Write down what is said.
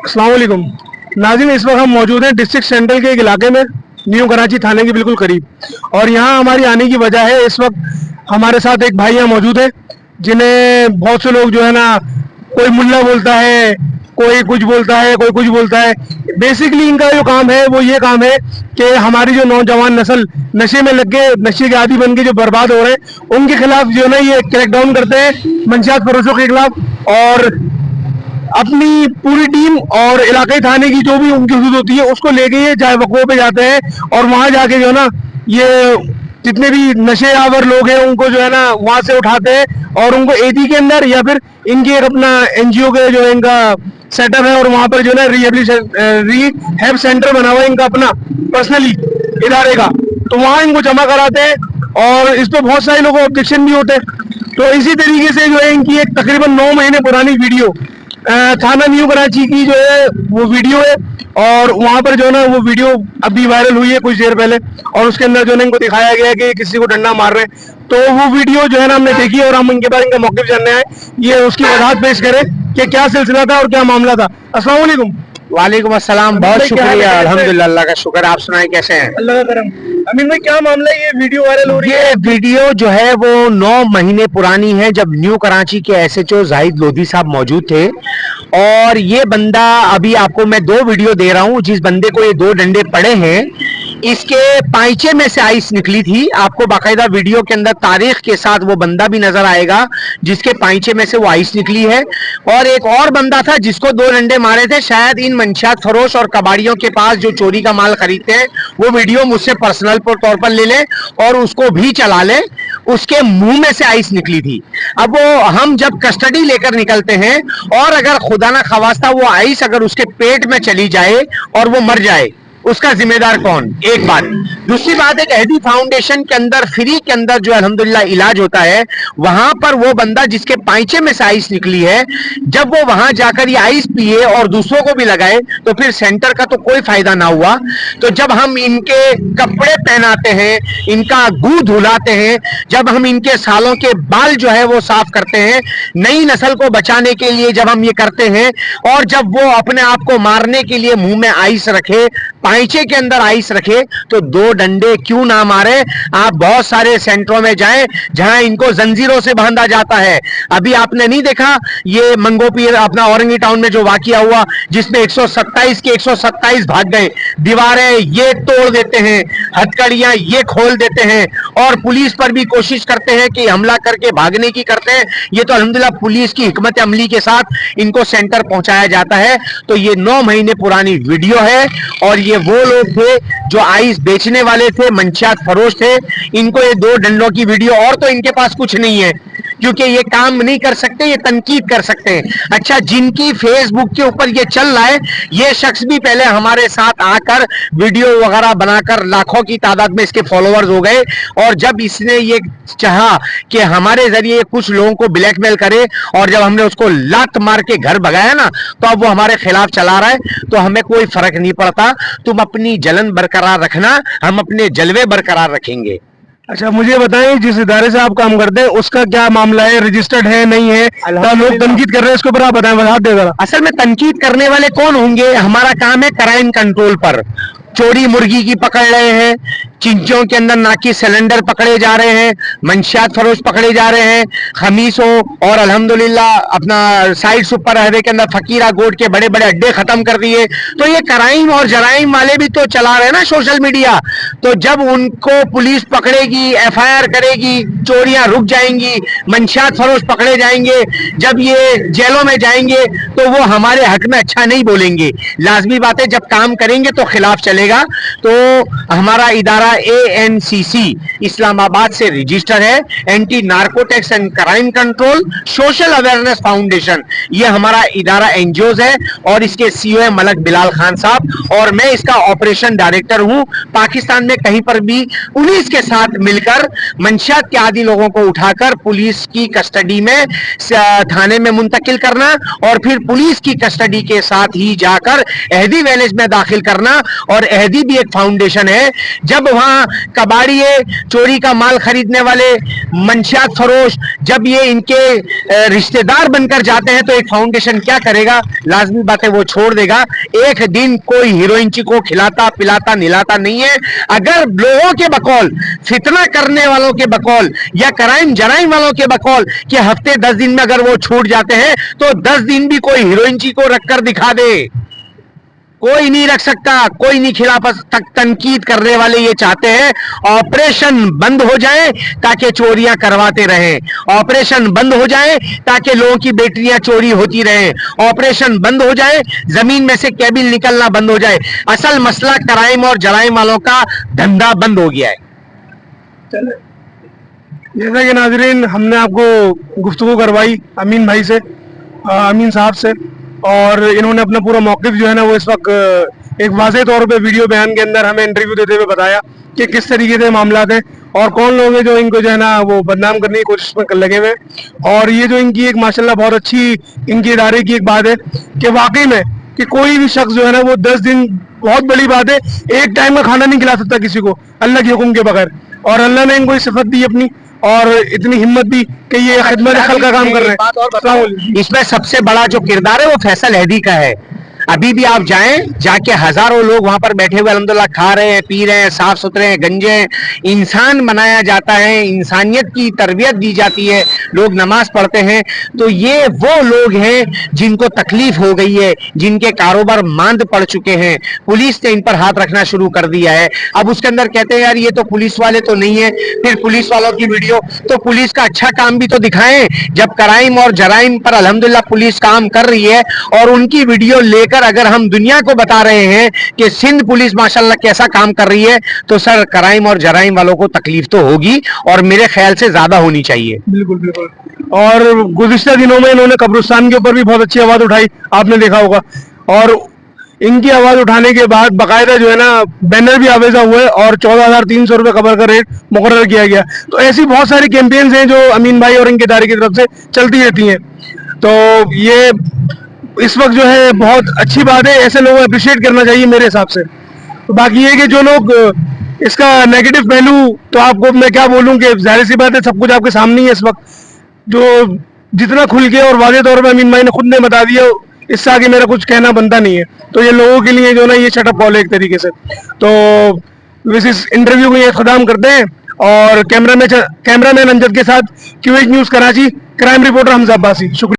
अस्सलाम वालेकुम नाज़रीन, इस वक्त हम मौजूद हैं डिस्ट्रिक्ट सेंट्रल के एक इलाके में, न्यू कराची थाने के बिल्कुल करीब। और यहाँ हमारी आने की वजह है, इस वक्त हमारे साथ एक भाई यहाँ मौजूद है जिन्हें बहुत से लोग जो है ना, कोई मुल्ला बोलता है, कोई कुछ बोलता है, कोई कुछ बोलता है। बेसिकली इनका जो काम है वो ये काम है कि हमारी जो नौजवान नस्ल नशे में लग के, नशे के आदी बन के जो बर्बाद हो रहे हैं, उनके खिलाफ जो है ना ये क्रैकडाउन करते हैं, मंशियात फरोशों के खिलाफ। और अपनी पूरी टीम और इलाके थाने की जो भी उनकी हदूद होती है उसको लेके ये जाए वक़्फ़ों पे जाते हैं और वहाँ जाके जो है ना ये जितने भी नशे आवर लोग हैं उनको जो है ना वहाँ से उठाते हैं और उनको एडी के अंदर या फिर इनके एक अपना एनजीओ के जो है इनका सेटअप है और वहाँ पर जो है ना रिहैब सेंटर बना हुआ है इनका अपना पर्सनली इदारे का, तो वहाँ इनको जमा कराते हैं और इस पर बहुत सारे लोगों को ऑब्जेक्शन भी होते हैं। तो इसी तरीके से जो है इनकी एक तकरीबन 9 महीने पुरानी वीडियो थाना न्यू कराची की जो है वो वीडियो है और वहाँ पर जो है ना वो वीडियो अभी वायरल हुई है कुछ देर पहले और उसके अंदर जो है इनको दिखाया गया है कि किसी को डंडा मार रहे हैं। तो वो वीडियो जो है ना हमने देखी और हम इनके बाद इनका मौक़िफ़ जानने आए, ये उसकी वजाहत पेश करें कि क्या सिलसिला था और क्या मामला था। अस्सलाम वालेकुम। वालेकुम अस्सलाम, बहुत शुक्रिया, अल्हम्दुलिल्लाह, अल्लाह का शुक्र। आप सुनाए कैसे हैं? अल्लाह का करम। अमीन भाई, क्या मामला है, ये वीडियो वायरल हो रही है? ये वीडियो जो है वो 9 महीने पुरानी है, जब न्यू कराची के एसएचओ जाहिद लोधी साहब मौजूद थे और ये बंदा, अभी आपको मैं 2 वीडियो दे रहा हूँ, जिस बंदे को ये 2 डंडे पड़े हैं इसके पाइचे में से आइस निकली थी। आपको बाकायदा वीडियो के अंदर तारीख के साथ वो बंदा भी नजर आएगा जिसके पाइचे में से वो आइस निकली है। और एक और बंदा था जिसको 2 डंडे मारे थे, शायद इन मंशियात फरोश और कबाड़ियों के पास जो चोरी का माल खरीदते हैं वो वीडियो मुझसे पर्सनल तौर पर ले लें और उसको भी चला लें। उसके मुंह में से आइस निकली थी। अब वो हम जब कस्टडी लेकर निकलते हैं और अगर खुदा ना खवास्ता वो आइस अगर उसके पेट में चली जाए और वो मर जाए, उसका जिम्मेदार कौन? एक बात। दूसरी बात, एक अहदी फाउंडेशन के अंदर फ्री के अंदर जो अल्हम्दुलिल्लाह इलाज होता है, वहां पर वो बंदा जिसके पाइचे में से आइस निकली है, जब वो वहां जाकर ये आइस पिए और दूसरों को भी लगाए तो फिर सेंटर का तो कोई फायदा ना हुआ। तो जब हम इनके कपड़े पहनाते हैं, इनका गू धुलाते हैं, जब हम इनके सालों के बाल जो है वो साफ करते हैं, नई नस्ल को बचाने के लिए जब हम ये करते हैं और जब वो अपने आप को मारने के लिए मुंह में आइस रखे, पाइचे के अंदर आइस रखे, तो 2 डंडे क्यों ना मारे? आप बहुत सारे सेंटरों में जाएं जहां इनको जंजीरों से बांधा जाता है। अभी आपने नहीं देखा ये मंगोपीर अपना औरंगी टाउन में जो वाकया हुआ जिसमें 127 के 127 भाग गए, दीवारें ये तोड़ देते हैं, हथकड़ियां ये खोल देते हैं और पुलिस पर भी कोशिश करते हैं कि हमला करके भागने की करते हैं। ये तो अल्हम्दुलिल्लाह पुलिस की हिकमत अमली के साथ इनको सेंटर पहुंचाया जाता है। तो ये 9 महीने पुरानी वीडियो है और ये वो लोग थे जो आइस बेचने वाले थे, मंशियात फरोश थे। इनको ये 2 डंडों की वीडियो, और तो इनके पास कुछ नहीं है क्योंकि ये काम नहीं कर सकते, ये तनकीद कर सकते हैं। अच्छा, जिनकी फेसबुक के ऊपर ये चल रहा है, ये शख्स भी पहले हमारे साथ आकर वीडियो वगैरह बनाकर लाखों की तादाद में इसके फॉलोअर्स हो गए और जब इसने ये चाहा कि हमारे जरिए कुछ लोगों को ब्लैकमेल करे और जब हमने उसको लात मार के घर भगाया ना, तो अब वो हमारे खिलाफ चला रहा है। तो हमें कोई फर्क नहीं पड़ता, तुम अपनी जलन बरकरार रखना, हम अपने जलवे बरकरार रखेंगे। अच्छा, मुझे बताएं, जिस इदारे से आप काम करते हैं उसका क्या मामला है, रजिस्टर्ड है नहीं है? लोग तनकीद कर रहे हैं, इसके ऊपर आप बताएं, वजाहत दे जरा। असल में तनकीद करने वाले कौन होंगे? हमारा काम है क्राइम कंट्रोल पर। चोरी मुर्गी की पकड़ रहे हैं, चिंचों के अंदर नाकी सिलेंडर पकड़े जा रहे हैं, मंशियात फरोश पकड़े जा रहे हैं, खमीसों और अल्हम्दुलिल्लाह अपना साइड सुपर हाईवे के अंदर फकीरा गोट के बड़े बड़े अड्डे खत्म कर दिए। तो ये क्राइम और जराइम वाले भी तो चला रहे हैं ना सोशल मीडिया। तो जब उनको पुलिस पकड़ेगी, एफआईआर करेगी, चोरियां रुक जाएंगी, मंशियात फरोश पकड़े जाएंगे, जब ये जेलों में जाएंगे तो वो हमारे हक में अच्छा नहीं बोलेंगे। लाजमी बात है, जब काम करेंगे तो खिलाफ चलेगा। तो हमारा इदारा ANCC इस्लामाबाद से रजिस्टर है, anti narcotics and crime control social awareness foundation, ये हमारा इदारा एनजीओज है और इसके CEO है मलक बिलाल खान साहब और मैं इसका ऑपरेशन डायरेक्टर हूं। पाकिस्तान में कहीं पर भी पुलिस के साथ मिलकर मंशियात के आदी लोगों को उठाकर पुलिस की कस्टडी में थाने में मुंतकिल करना और फिर पुलिस की कस्टडी के साथ ही जाकर अहदी वैलेज में दाखिल करना। और अहदी भी एक फाउंडेशन है, जब वहाँ कबाड़िए, चोरी का माल खरीदने वाले, मंशियात फरोश, जब ये इनके रिश्तेदार बनकर जाते हैं तो एक फाउंडेशन क्या करेगा? लाजमी बात है वो छोड़ देगा। एक दिन कोई हीरोइनची को खिलाता पिलाता निलाता नहीं है। अगर लोगों के बकौल, फितना करने वालों के बकौल या क्राइम जराइम वालों के बकौल कि हफ्ते 10 दिन में अगर वो छूट जाते हैं तो 10 दिन भी कोई हीरोइनची को रखकर दिखा दे, कोई नहीं रख सकता, कोई नहीं खिलाफ तक। तनकीद करने वाले ये चाहते हैं ऑपरेशन बंद हो जाए ताकि चोरियां करवाते रहें, ऑपरेशन बंद हो जाए ताकि लोगों की बेटियां चोरी होती रहें, ऑपरेशन बंद हो जाए, जमीन में से केबिल निकलना बंद हो जाए। असल मसला क्राइम और जराइम वालों का धंधा बंद हो गया है। जैसा कि नाजरीन हमने आपको गुफ्तगू करवाई अमीन भाई से, अमीन साहब से, और इन्होंने अपना पूरा मौक़िफ़ जो है ना वो इस वक्त एक वाज़ेह तौर पे वीडियो बयान के अंदर हमें इंटरव्यू देते हुए बताया कि किस तरीके से मामलात हैं और कौन लोग हैं जो इनको जो है ना वो बदनाम करने की कोशिश में लगे हुए हैं। और ये जो इनकी एक माशाल्लाह बहुत अच्छी इनके इदारे की एक बात है कि वाकई में कि कोई भी शख्स जो है ना वो 10 दिन, बहुत बड़ी बात है, एक टाइम का खाना नहीं खिला सकता किसी को अल्लाह के हुक्म के बगैर। और अल्लाह ने इनको सिफत दी अपनी और इतनी हिम्मत दी कि ये खिदमत खल्क का काम कर रहे हैं। इसमें सबसे बड़ा जो किरदार है वो फैसल हैदी का है। अभी भी आप जाएं, जाके हजारों लोग वहां पर बैठे हुए अल्हम्दुलिल्लाह खा रहे हैं, पी रहे हैं, साफ सुथरे हैं, गंजे हैं। इंसान बनाया जाता है, इंसानियत की तरबियत दी जाती है, लोग नमाज पढ़ते हैं। तो ये वो लोग हैं जिनको तकलीफ हो गई है, जिनके कारोबार मांद पड़ चुके हैं। पुलिस ने इन पर हाथ रखना शुरू कर दिया है। अब उसके अंदर कहते हैं यार ये तो पुलिस वाले तो नहीं है, फिर पुलिस वालों की वीडियो, तो पुलिस का अच्छा काम भी तो दिखाएं। जब क्राइम और जराइम पर अल्हम्दुलिल्लाह पुलिस काम कर रही है और उनकी वीडियो लेकर अगर हम दुनिया को बता रहे हैं कि सिंध पुलिस माशाल्लाह कैसा काम कर रही है, तो सर क्राइम और जराइम वालों को तकलीफ तो होगी और मेरे ख्याल से ज्यादा होनी चाहिए। बिल्कुल बिल्कुल। और गुज़िश्ता दिनों में इन्होंने कब्रिस्तान के ऊपर भी बहुत अच्छी आवाज उठाई, आपने देखा होगा। और इनकी आवाज उठाने के बाद बाकायदा जो है ना बैनर भी आवेजा हुए और 14,300 रुपये कबर का रेट मुकर्रर किया गया। तो ऐसी बहुत सारी कैंपेन्स हैं जो अमीन भाई और इनके इदारे की तरफ से चलती रहती हैं। तो ये इस वक्त जो है बहुत अच्छी बात है, ऐसे लोगों को अप्रिशिएट करना चाहिए मेरे हिसाब से। तो बाकी ये कि जो लोग इसका नेगेटिव पहलू, तो आपको मैं क्या बोलूं कि जाहिर सी बात है सब कुछ आपके सामने ही है इस वक्त, जो जितना खुल के और वाज़ेह तौर पे अमीन भाई ने खुद ने बता दिया, इससे आगे मेरा कुछ कहना बनता नहीं है। तो ये लोगों के लिए जो ना ये शटअप कॉल है एक तरीके से। तो इस इंटरव्यू को ये ख़त्म करते हैं और कैमरामैन अंजद के साथ QH news Karachi crime reporter Hamza Abbasi. शुक्रिया।